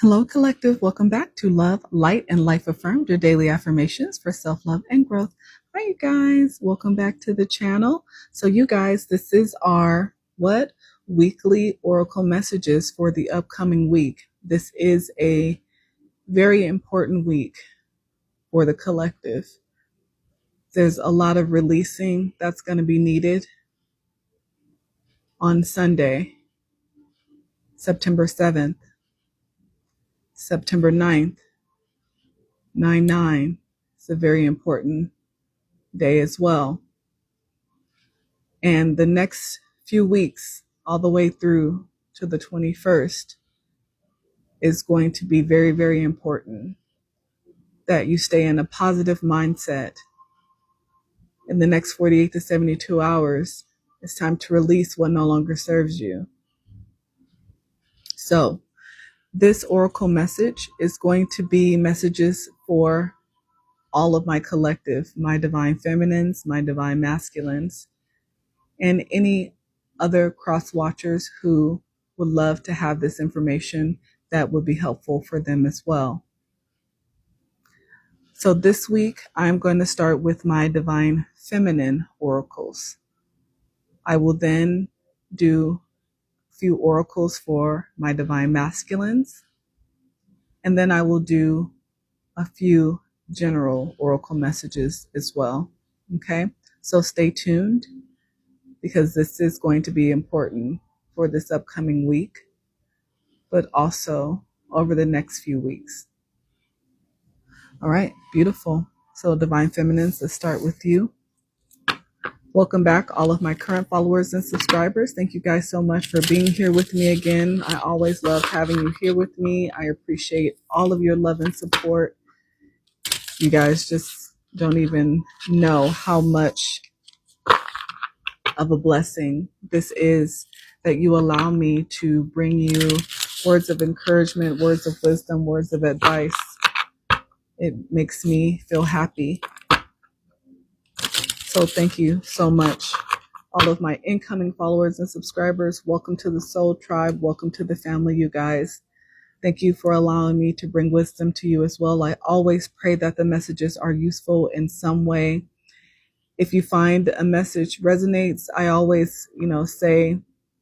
Hello, Collective. Welcome back to Love, Light, and Life Affirmed, your daily affirmations for self-love and growth. Hi, you guys. Welcome back to the channel. So, you guys, this is our weekly oracle messages for the upcoming week. This is a very important week for the collective. There's a lot of releasing that's going to be needed on Sunday, September 7th, September 9th, 9/9. It's a very important day as well. And the next few weeks, all the way through to the 21st, is going to be very, very important that you stay in a positive mindset. In the next 48 to 72 hours, it's time to release what no longer serves you. So, this oracle message is going to be messages for all of my collective, my divine feminines, my divine masculines, and any other cross watchers who would love to have this information that would be helpful for them as well. So this week, I'm going to start with my divine feminine oracles. I will then do a few oracles for my divine masculines, and then I will do a few general oracle messages as well. Okay, so stay tuned, because this is going to be important for this upcoming week, but also over the next few weeks. All right, beautiful. So Divine Feminines, let's start with you. Welcome back, all of my current followers and subscribers. Thank you guys so much for being here with me again. I always love having you here with me. I appreciate all of your love and support. You guys just don't even know how much of a blessing this is that you allow me to bring you words of encouragement, words of wisdom, words of advice. It makes me feel happy. So thank you so much. All of my incoming followers and subscribers, welcome to the Soul Tribe. Welcome to the family, you guys. Thank you for allowing me to bring wisdom to you as well. I always pray that the messages are useful in some way. If you find a message resonates, I always, say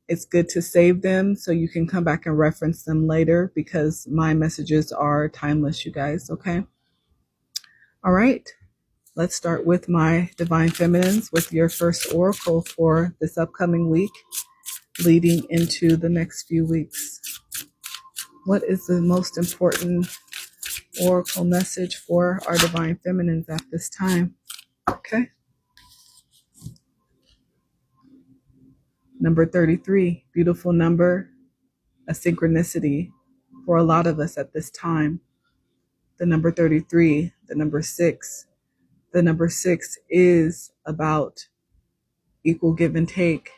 it's good to save them so you can come back and reference them later, because my messages are timeless, you guys, okay? All right, let's start with my Divine Feminines with your first oracle for this upcoming week, leading into the next few weeks. What is the most important oracle message for our Divine Feminines at this time? Okay. Number 33, beautiful number, a synchronicity for a lot of us at this time. The number 33, the number 6. The number 6 is about equal give and take.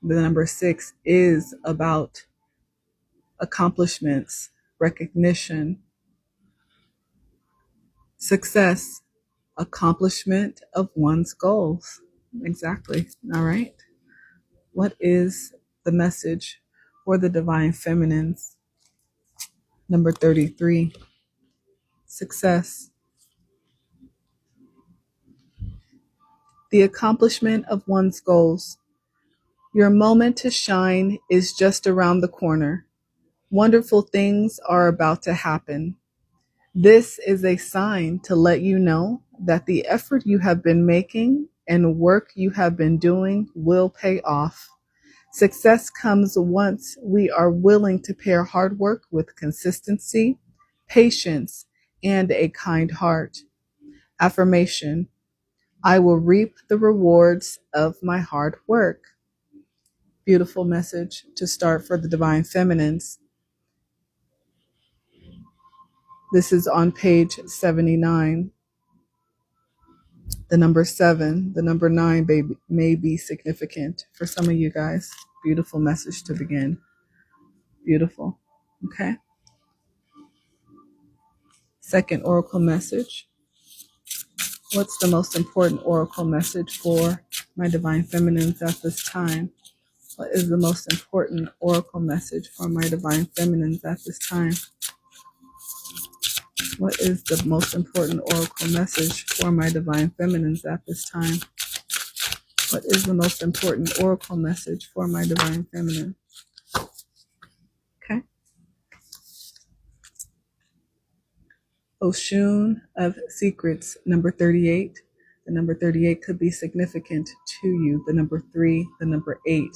The number 6 is about accomplishments, recognition, success, accomplishment of one's goals. Exactly. All right. What is the message for the Divine Feminines? Number 33, success. The accomplishment of one's goals. Your moment to shine is just around the corner. Wonderful things are about to happen. This is a sign to let you know that the effort you have been making and work you have been doing will pay off. Success comes once we are willing to pair hard work with consistency, patience, and a kind heart. Affirmation: I will reap the rewards of my hard work. Beautiful message to start for the Divine Feminines. This is on page 79. The number 7, the number 9 may be significant for some of you guys. Beautiful message to begin. Beautiful. Okay. Second oracle message. What's the most important oracle message for my Divine Feminines at this time? What is the most important oracle message for my Divine Feminines at this time? What is the most important oracle message for my divine feminines at this time? What is the most important oracle message for my divine feminine? Okay. Oshun of Secrets, number 38. The number 38 could be significant to you. The number 3, the number 8,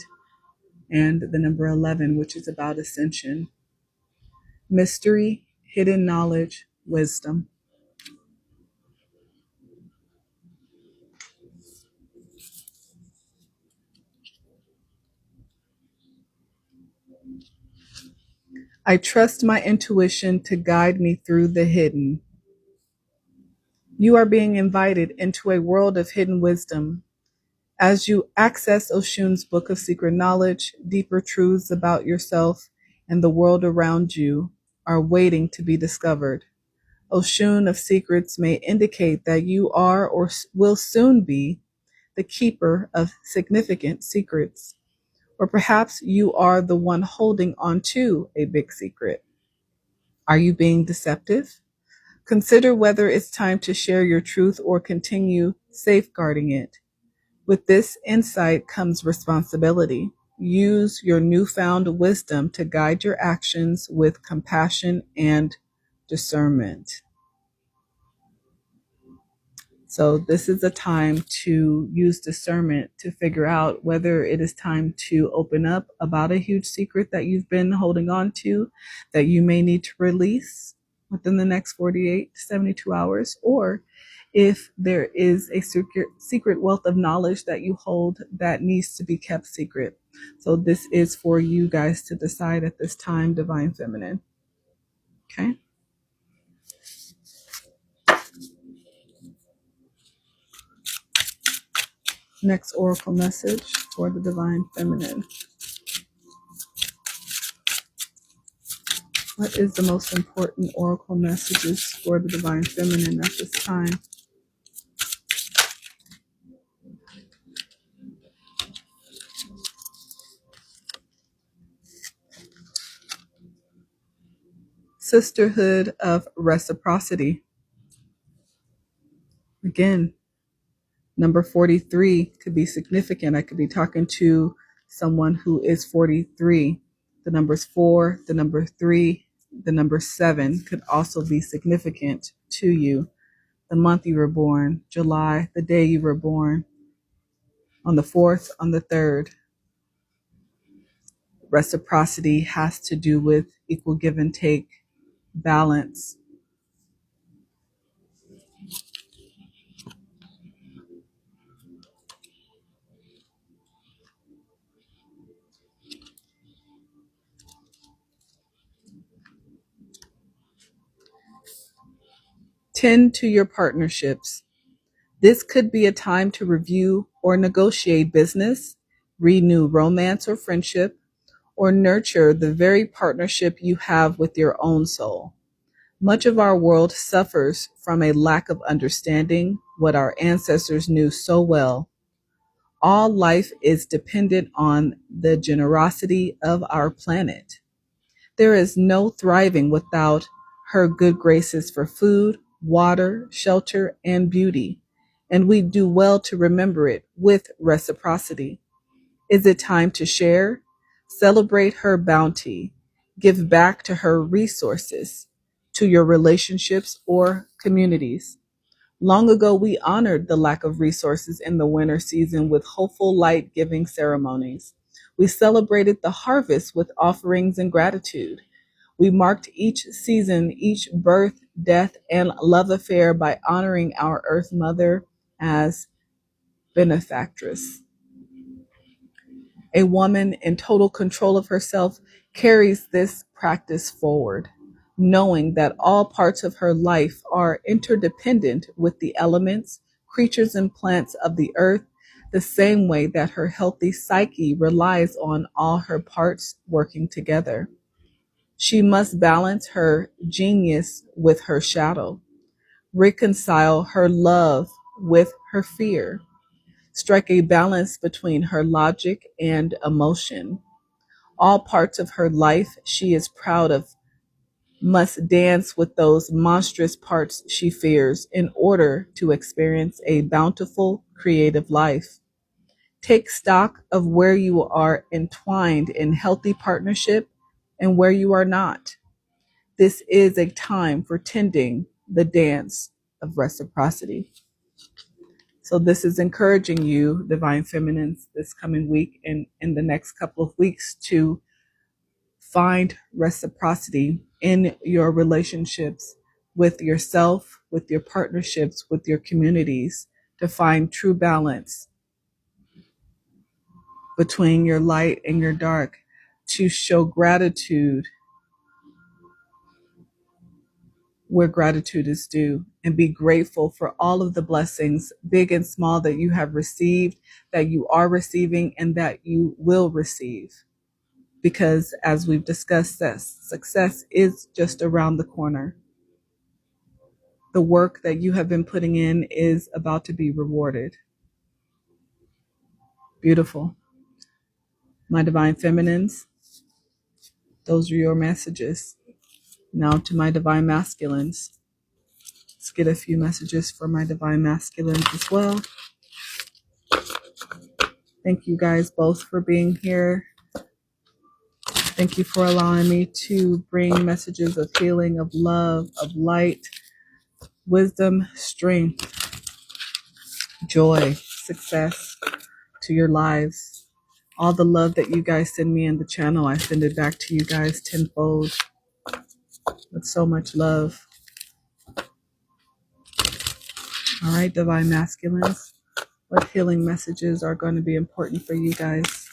and the number 11, which is about ascension. Mystery, hidden knowledge, wisdom. I trust my intuition to guide me through the hidden. You are being invited into a world of hidden wisdom. As you access Oshun's Book of Secret Knowledge, deeper truths about yourself and the world around you are waiting to be discovered. Oshun of Secrets may indicate that you are or will soon be the keeper of significant secrets, or perhaps you are the one holding on to a big secret. Are you being deceptive? Consider whether it's time to share your truth or continue safeguarding it. With this insight comes responsibility. Use your newfound wisdom to guide your actions with compassion and discernment. So this is a time to use discernment to figure out whether it is time to open up about a huge secret that you've been holding on to that you may need to release within the next 48 to 72 hours, or if there is a secret wealth of knowledge that you hold that needs to be kept secret. So this is for you guys to decide at this time, Divine Feminine. Okay. Next oracle message for the Divine Feminine. What is the most important oracle messages for the Divine Feminine at this time? Sisterhood of Reciprocity. Again, number 43 could be significant. I could be talking to someone who is 43. The numbers 4, the number 3, the number 7 could also be significant to you. The month you were born, July, the day you were born, on the 4th, on the 3rd. Reciprocity has to do with equal give and take, balance. Tend to your partnerships. This could be a time to review or negotiate business, renew romance or friendship, or nurture the very partnership you have with your own soul. Much of our world suffers from a lack of understanding what our ancestors knew so well. All life is dependent on the generosity of our planet. There is no thriving without her good graces for food, water, shelter, and beauty, and we do well to remember it with reciprocity. Is it time to share? Celebrate her bounty. Give back to her resources, to your relationships or communities. Long ago, we honored the lack of resources in the winter season with hopeful light giving ceremonies. We celebrated the harvest with offerings and gratitude. We marked each season, each birth, death, and love affair by honoring our Earth Mother as benefactress. A woman in total control of herself carries this practice forward, knowing that all parts of her life are interdependent with the elements, creatures, and plants of the earth, the same way that her healthy psyche relies on all her parts working together. She must balance her genius with her shadow, reconcile her love with her fear, strike a balance between her logic and emotion. All parts of her life she is proud of must dance with those monstrous parts she fears in order to experience a bountiful, creative life. Take stock of where you are entwined in healthy partnership and where you are not. This is a time for tending the dance of reciprocity. So this is encouraging you, Divine Feminines, this coming week and in the next couple of weeks to find reciprocity in your relationships with yourself, with your partnerships, with your communities, to find true balance between your light and your dark, to show gratitude where gratitude is due, and be grateful for all of the blessings, big and small, that you have received, that you are receiving, and that you will receive. Because as we've discussed, that success is just around the corner. The work that you have been putting in is about to be rewarded. Beautiful. My Divine Feminines, those are your messages. Now to my Divine Masculines. Let's get a few messages for my Divine Masculines as well. Thank you guys both for being here. Thank you for allowing me to bring messages of healing, of love, of light, wisdom, strength, joy, success to your lives. All the love that you guys send me in the channel, I send it back to you guys tenfold with so much love. All right, Divine Masculines, what healing messages are going to be important for you guys?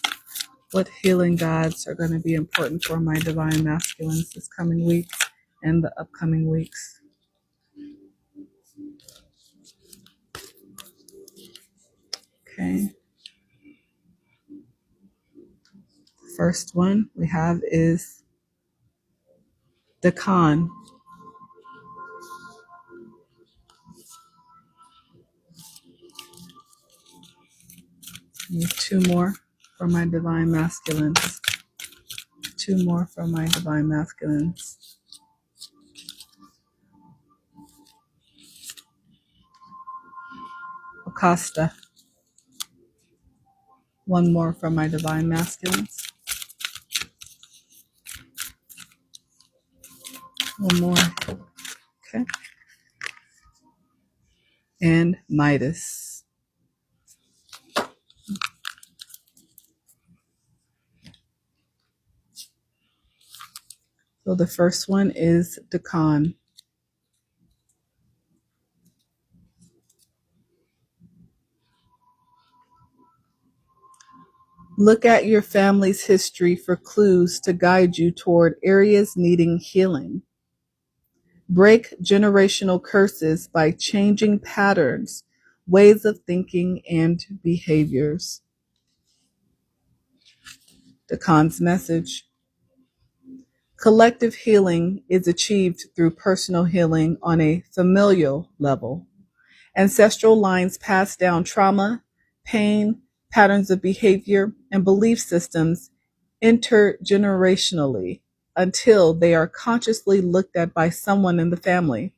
What healing gods are going to be important for my Divine Masculines this coming week and the upcoming weeks? Okay. First one we have is the Khan. Need two more for my Divine Masculines. Two more for my Divine Masculines. Acosta. One more for my Divine Masculines. One more. Okay. And Midas. So the first one is Dakan. Look at your family's history for clues to guide you toward areas needing healing. Break generational curses by changing patterns, ways of thinking, and behaviors. Dakan's message. Collective healing is achieved through personal healing on a familial level. Ancestral lines pass down trauma, pain, patterns of behavior, and belief systems intergenerationally until they are consciously looked at by someone in the family.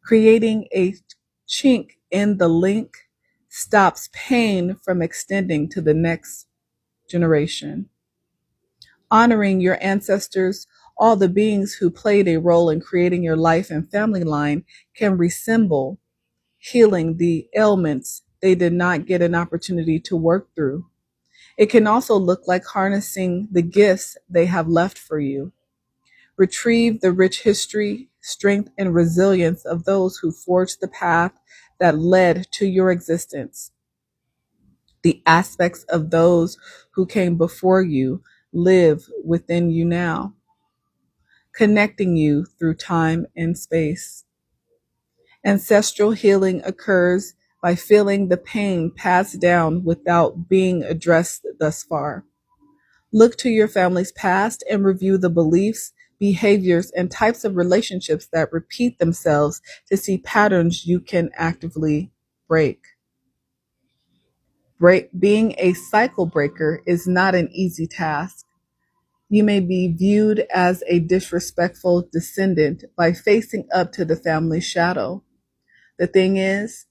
Creating a chink in the link stops pain from extending to the next generation. Honoring your ancestors, all the beings who played a role in creating your life and family line, can resemble healing the ailments they did not get an opportunity to work through. It can also look like harnessing the gifts they have left for you. Retrieve the rich history, strength, and resilience of those who forged the path that led to your existence. The aspects of those who came before you live within you now, connecting you through time and space. Ancestral healing occurs by feeling the pain passed down without being addressed thus far. Look to your family's past and review the beliefs, behaviors, and types of relationships that repeat themselves to see patterns you can actively break. Being a cycle breaker is not an easy task. You may be viewed as a disrespectful descendant by facing up to the family shadow. The thing is,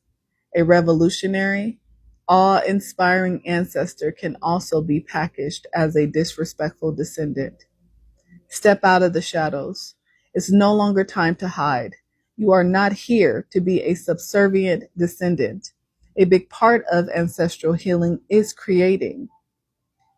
a revolutionary, awe-inspiring ancestor can also be packaged as a disrespectful descendant. Step out of the shadows. It's no longer time to hide. You are not here to be a subservient descendant. A big part of ancestral healing is creating,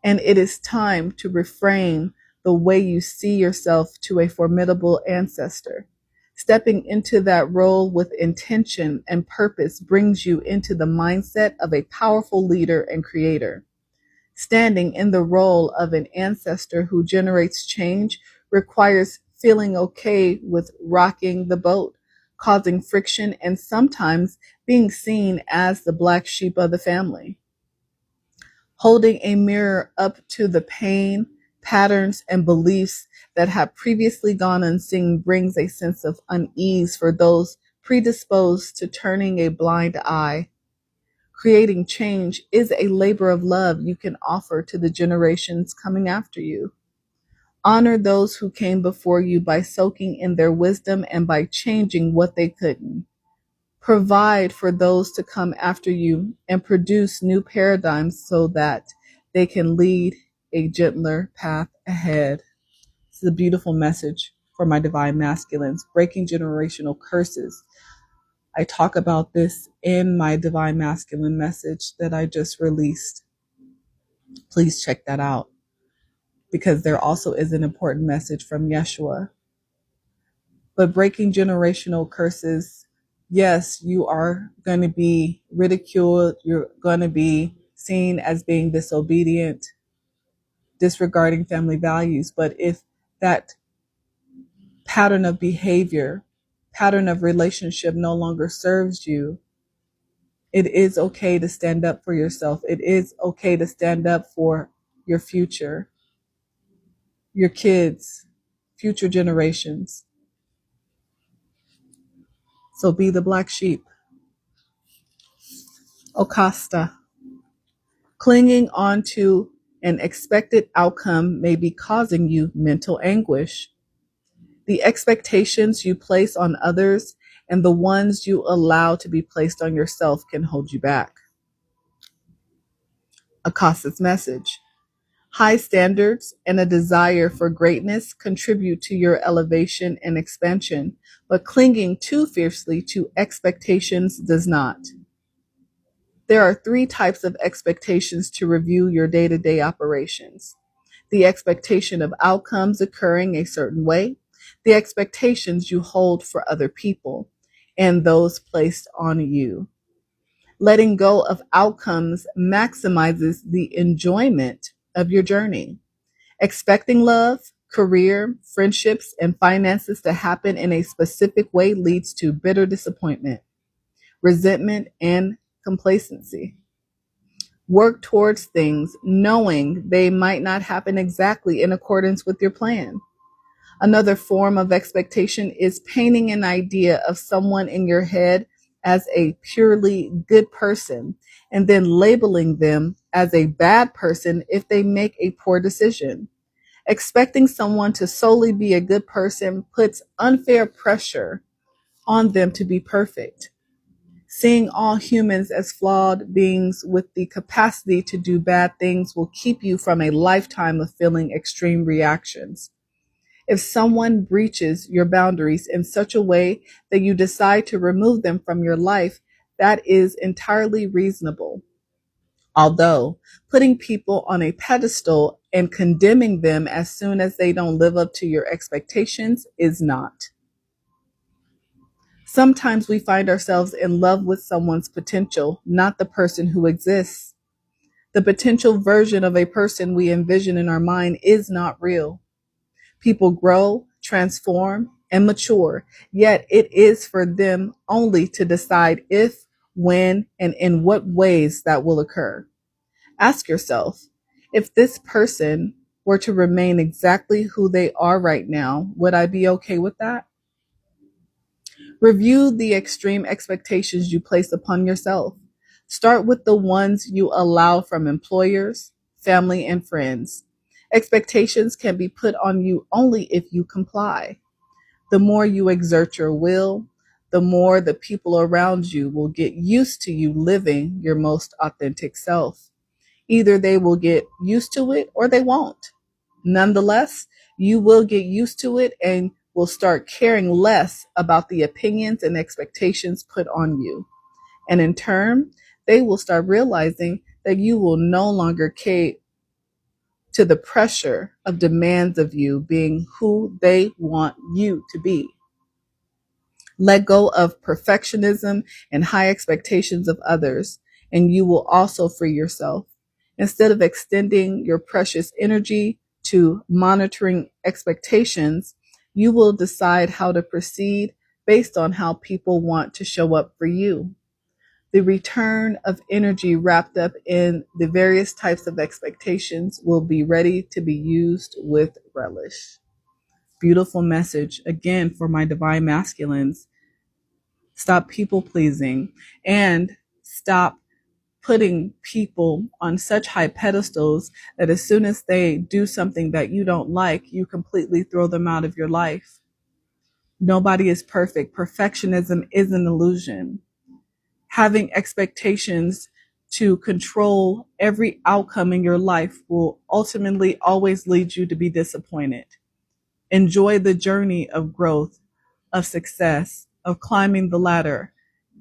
and it is time to reframe the way you see yourself to a formidable ancestor. Stepping into that role with intention and purpose brings you into the mindset of a powerful leader and creator. Standing in the role of an ancestor who generates change requires feeling okay with rocking the boat, causing friction, and sometimes being seen as the black sheep of the family. Holding a mirror up to the pain, patterns, and beliefs that have previously gone unseen brings a sense of unease for those predisposed to turning a blind eye. Creating change is a labor of love you can offer to the generations coming after you. Honor those who came before you by soaking in their wisdom and by changing what they couldn't. Provide for those to come after you and produce new paradigms so that they can lead a gentler path ahead. This is a beautiful message for my divine masculines, breaking generational curses. I talk about this in my divine masculine message that I just released. Please check that out, because there also is an important message from Yeshua. But breaking generational curses, yes, you are going to be ridiculed. You're going to be seen as being disobedient, disregarding family values. But if that pattern of behavior, pattern of relationship no longer serves you, it is okay to stand up for yourself. It is okay to stand up for your future, your kids, future generations. So be the black sheep. Okasta. Clinging on to an expected outcome may be causing you mental anguish. The expectations you place on others and the ones you allow to be placed on yourself can hold you back. Akasa's message. High standards and a desire for greatness contribute to your elevation and expansion, but clinging too fiercely to expectations does not. There are three types of expectations to review your day-to-day operations: the expectation of outcomes occurring a certain way, the expectations you hold for other people, and those placed on you. Letting go of outcomes maximizes the enjoyment of your journey. Expecting love, career, friendships, and finances to happen in a specific way leads to bitter disappointment, resentment, and complacency. Work towards things knowing they might not happen exactly in accordance with your plan. Another form of expectation is painting an idea of someone in your head as a purely good person and then labeling them as a bad person if they make a poor decision. Expecting someone to solely be a good person puts unfair pressure on them to be perfect. Seeing all humans as flawed beings with the capacity to do bad things will keep you from a lifetime of feeling extreme reactions. If someone breaches your boundaries in such a way that you decide to remove them from your life, that is entirely reasonable. Although putting people on a pedestal and condemning them as soon as they don't live up to your expectations is not. Sometimes we find ourselves in love with someone's potential, not the person who exists. The potential version of a person we envision in our mind is not real. People grow, transform, and mature, yet it is for them only to decide if, when, and in what ways that will occur. Ask yourself, if this person were to remain exactly who they are right now, would I be okay with that? Review the extreme expectations you place upon yourself. Start with the ones you allow from employers, family, and friends. Expectations can be put on you only if you comply. The more you exert your will, the more the people around you will get used to you living your most authentic self. Either they will get used to it or they won't. Nonetheless, you will get used to it and will start caring less about the opinions and expectations put on you. And in turn, they will start realizing that you will no longer cave to the pressure of demands of you being who they want you to be. Let go of perfectionism and high expectations of others, and you will also free yourself. Instead of extending your precious energy to monitoring expectations, you will decide how to proceed based on how people want to show up for you. The return of energy wrapped up in the various types of expectations will be ready to be used with relish. Beautiful message again for my divine masculines. Stop people pleasing and stop putting people on such high pedestals that as soon as they do something that you don't like, you completely throw them out of your life. Nobody is perfect. Perfectionism is an illusion. Having expectations to control every outcome in your life will ultimately always lead you to be disappointed. Enjoy the journey of growth, of success, of climbing the ladder.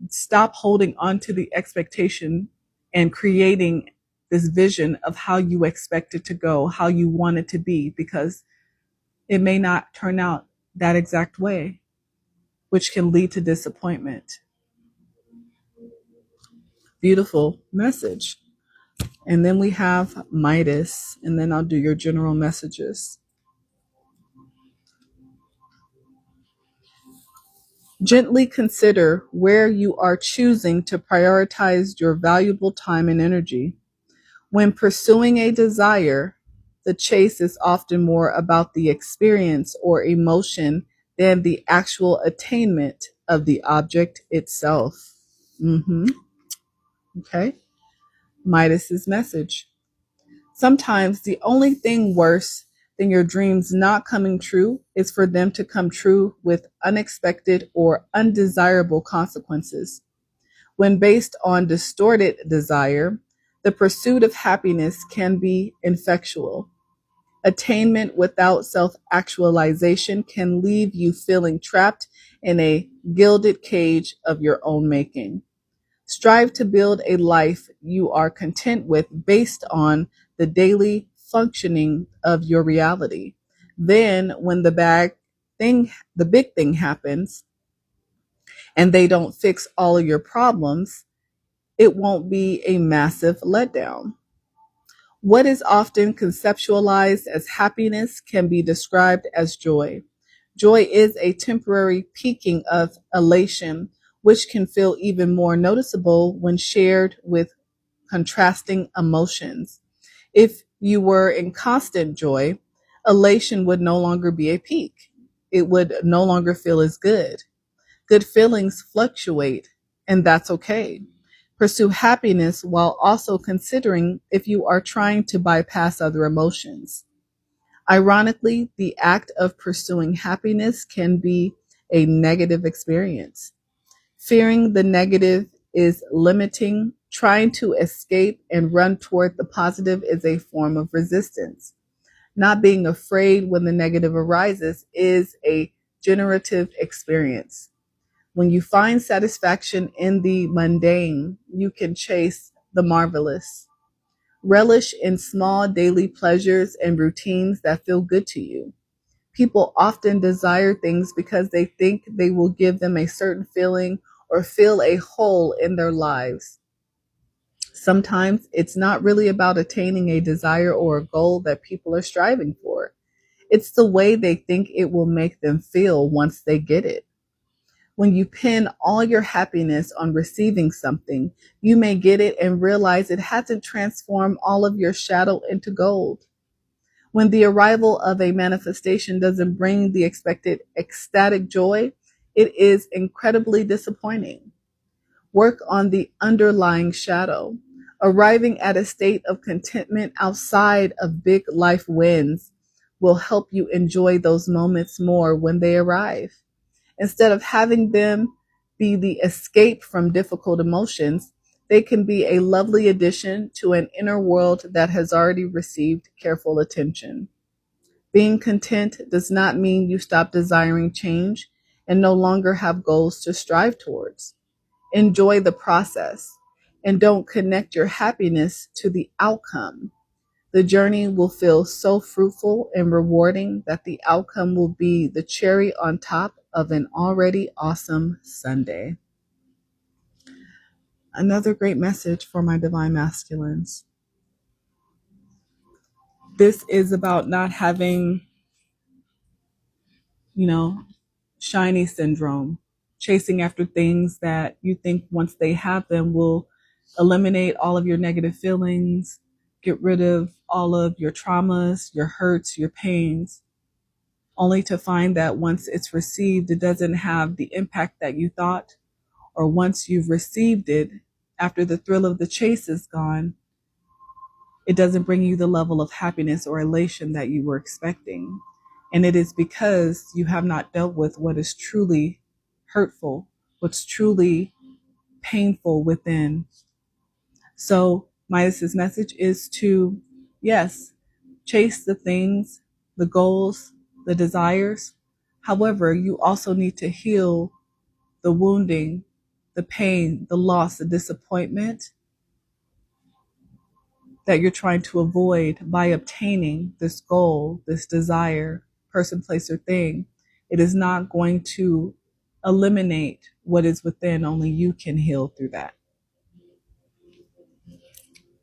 Stop holding on to the expectation and creating this vision of how you expect it to go, how you want it to be, because it may not turn out that exact way, which can lead to disappointment. Beautiful message. And then we have Midas, and then I'll do your general messages. Gently consider where you are choosing to prioritize your valuable time and energy. When pursuing a desire, the chase is often more about the experience or emotion than the actual attainment of the object itself. Okay. Midas's message. Sometimes the only thing worse than your dreams not coming true is for them to come true with unexpected or undesirable consequences. When based on distorted desire, the pursuit of happiness can be ineffectual. Attainment without self-actualization can leave you feeling trapped in a gilded cage of your own making. Strive to build a life you are content with based on the daily functioning of your reality. Then when the big thing happens and they don't fix all of your problems, it won't be a massive letdown. What is often conceptualized as happiness can be described as joy. Joy is a temporary peaking of elation, which can feel even more noticeable when shared with contrasting emotions. If you were in constant joy, elation would no longer be a peak. It would no longer feel as good. Good feelings fluctuate, and that's okay. Pursue happiness while also considering if you are trying to bypass other emotions. Ironically, the act of pursuing happiness can be a negative experience. Fearing the negative is limiting. Trying to escape and run toward the positive is a form of resistance. Not being afraid when the negative arises is a generative experience. When you find satisfaction in the mundane, you can chase the marvelous. Relish in small daily pleasures and routines that feel good to you. People often desire things because they think they will give them a certain feeling or fill a hole in their lives. Sometimes it's not really about attaining a desire or a goal that people are striving for. It's the way they think it will make them feel once they get it. When you pin all your happiness on receiving something, you may get it and realize it hasn't transformed all of your shadow into gold. When the arrival of a manifestation doesn't bring the expected ecstatic joy, it is incredibly disappointing. Work on the underlying shadow. Arriving at a state of contentment outside of big life wins will help you enjoy those moments more when they arrive. Instead of having them be the escape from difficult emotions, they can be a lovely addition to an inner world that has already received careful attention. Being content does not mean you stop desiring change and no longer have goals to strive towards. Enjoy the process and don't connect your happiness to the outcome. The journey will feel so fruitful and rewarding that the outcome will be the cherry on top of an already awesome Sunday. Another great message for my divine masculines. This is about not having, shiny syndrome, chasing after things that you think once they have them will eliminate all of your negative feelings, get rid of all of your traumas, your hurts, your pains, only to find that once it's received, it doesn't have the impact that you thought, or once you've received it, after the thrill of the chase is gone, it doesn't bring you the level of happiness or elation that you were expecting. And it is because you have not dealt with what is truly hurtful, what's truly painful within. So Midas's message is to, yes, chase the things, the goals, the desires. However, you also need to heal the wounding, the pain, the loss, the disappointment that you're trying to avoid by obtaining this goal, this desire, person, place, or thing. It is not going to eliminate what is within. Only you can heal through that.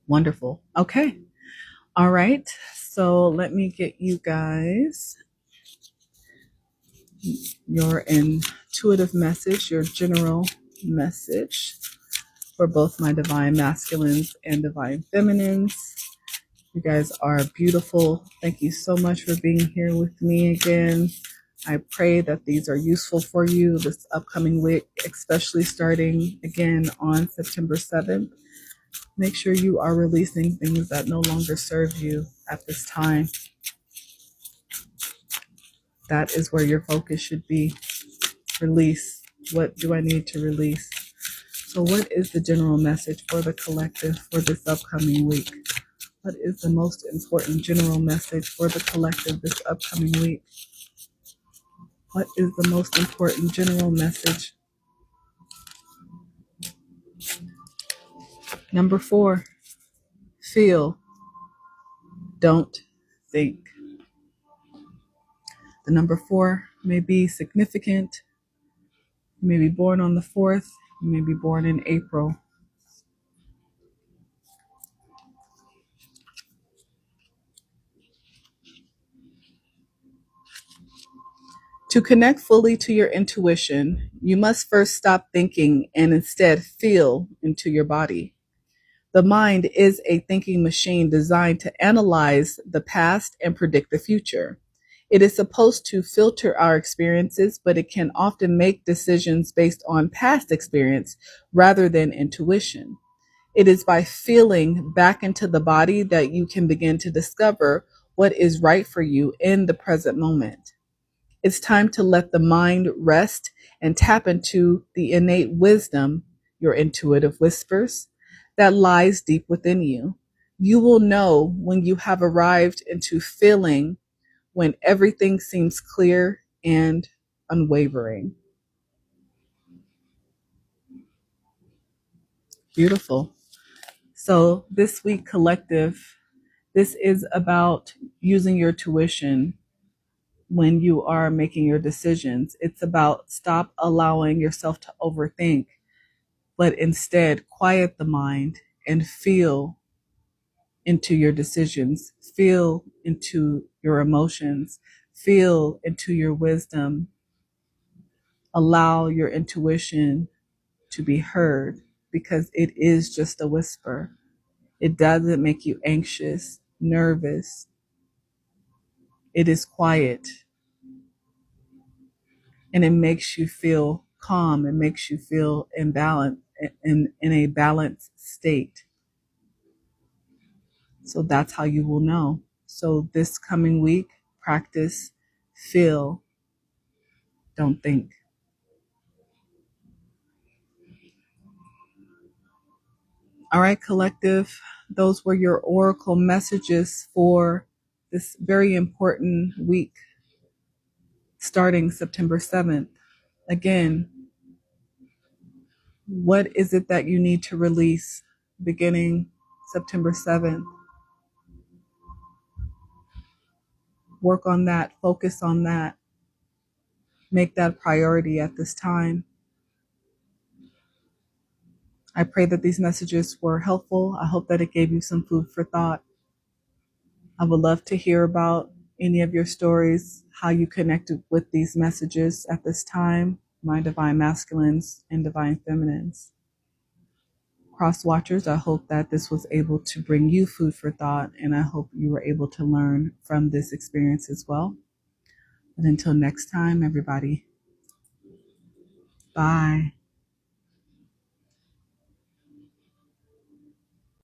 Wonderful. Okay. All right. So let me get you guys your intuitive message, your general message for both my divine masculines and divine feminines. You guys are beautiful. Thank you so much for being here with me again. I pray that these are useful for you this upcoming week, especially starting again on September 7th. Make sure you are releasing things that no longer serve you at this time. That is where your focus should be. Release. What do I need to release? So what is the general message for the collective for this upcoming week? What is the most important general message for the collective this upcoming week? What is the most important general message? Number 4, feel, don't think. The number 4 may be significant. You may be born on the 4th. You may be born in April. To connect fully to your intuition, you must first stop thinking and instead feel into your body. The mind is a thinking machine designed to analyze the past and predict the future. It is supposed to filter our experiences, but it can often make decisions based on past experience rather than intuition. It is by feeling back into the body that you can begin to discover what is right for you in the present moment. It's time to let the mind rest and tap into the innate wisdom, your intuitive whispers, that lies deep within you. You will know when you have arrived into feeling when everything seems clear and unwavering. Beautiful. So this week, collective, this is about using your tuition when you are making your decisions. It's about stop allowing yourself to overthink, but instead quiet the mind and feel into your decisions, feel into your emotions, feel into your wisdom. Allow your intuition to be heard because it is just a whisper. It doesn't make you anxious, nervous. It is quiet and it makes you feel calm. It makes you feel in balance, in a balanced state. So that's how you will know. So this coming week, practice, feel, don't think. All right, collective, those were your oracle messages for this very important week starting September 7th. Again, what is it that you need to release beginning September 7th? Work on that, focus on that, make that priority at this time. I pray that these messages were helpful. I hope that it gave you some food for thought. I would love to hear about any of your stories, how you connected with these messages at this time, my divine masculines and divine feminines. Cross watchers, I hope that this was able to bring you food for thought, and I hope you were able to learn from this experience as well. But until next time, everybody, bye.